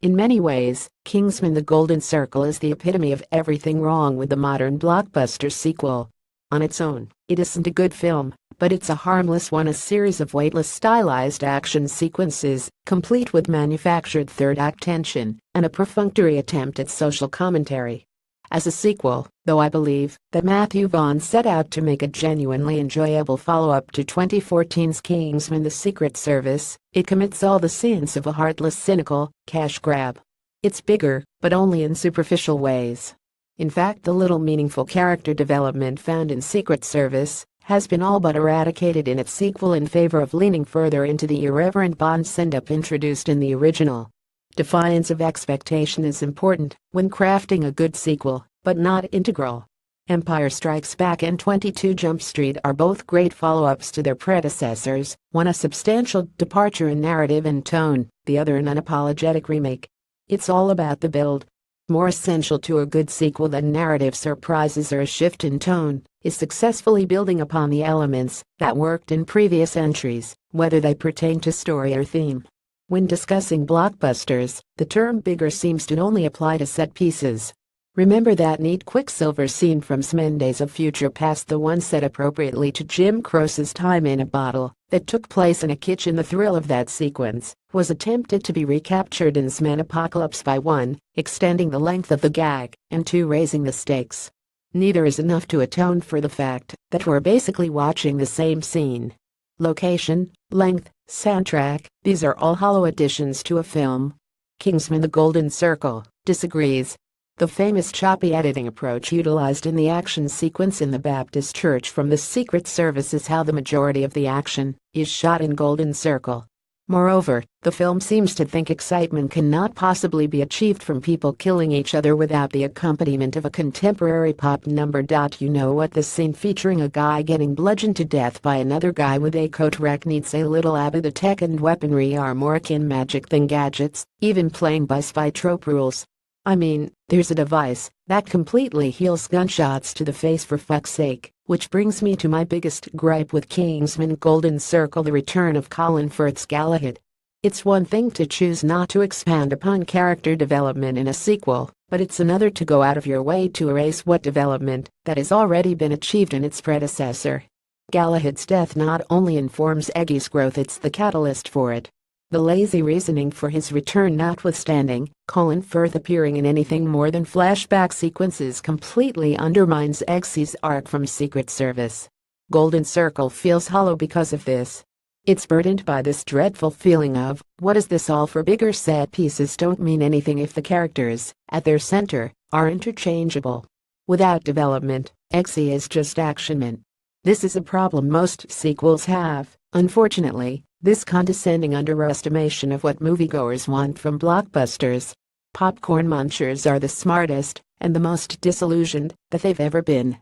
In many ways, Kingsman The Golden Circle is the epitome of everything wrong with the modern blockbuster sequel. On its own, it isn't a good film, but it's a harmless one, a series of weightless stylized action sequences, complete with manufactured third-act tension, and a perfunctory attempt at social commentary. As a sequel, though, I believe that Matthew Vaughn set out to make a genuinely enjoyable follow-up to 2014's Kingsman: The Secret Service, it commits all the sins of a heartless, cynical cash grab. It's bigger, but only in superficial ways. In fact, the little meaningful character development found in Secret Service has been all but eradicated in its sequel in favor of leaning further into the irreverent Bond send-up introduced in the original. Defiance of expectation is important when crafting a good sequel, but not integral. Empire Strikes Back and 22 Jump Street are both great follow-ups to their predecessors, one a substantial departure in narrative and tone, the other an unapologetic remake. It's all about the build. More essential to a good sequel than narrative surprises or a shift in tone is successfully building upon the elements that worked in previous entries, whether they pertain to story or theme. When discussing blockbusters, the term bigger seems to only apply to set pieces. Remember that neat Quicksilver scene from X-Men Days of Future Past, the one set appropriately to Jim Croce's Time in a Bottle, that took place in a kitchen. The thrill of that sequence was attempted to be recaptured in X-Men Apocalypse by 1, extending the length of the gag, and 2, raising the stakes. Neither is enough to atone for the fact that we're basically watching the same scene. Location, length, soundtrack, these are all hollow additions to a film. Kingsman: The Golden Circle disagrees. The famous choppy editing approach utilized in the action sequence in the Baptist Church from the Secret Service is how the majority of the action is shot in Golden Circle. Moreover, the film seems to think excitement cannot possibly be achieved from people killing each other without the accompaniment of a contemporary pop number. You know what, this scene featuring a guy getting bludgeoned to death by another guy with a coat rack needs a little Abba. The tech and weaponry are more akin magic than gadgets, even playing by spy trope rules. I mean, there's a device that completely heals gunshots to the face, for fuck's sake. Which brings me to my biggest gripe with Kingsman: Golden Circle: The Return of Colin Firth's Galahad. It's one thing to choose not to expand upon character development in a sequel, but it's another to go out of your way to erase what development that has already been achieved in its predecessor. Galahad's death not only informs Eggie's growth, it's the catalyst for it. The lazy reasoning for his return notwithstanding, Colin Firth appearing in anything more than flashback sequences completely undermines Eggie's arc from Secret Service. Golden Circle feels hollow because of this. It's burdened by this dreadful feeling of, what is this all for? Bigger set pieces don't mean anything if the characters, at their center, are interchangeable. Without development, Eggsy is just actionment. This is a problem most sequels have, unfortunately. This condescending underestimation of what moviegoers want from blockbusters. Popcorn munchers are the smartest and the most disillusioned that they've ever been.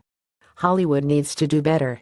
Hollywood needs to do better.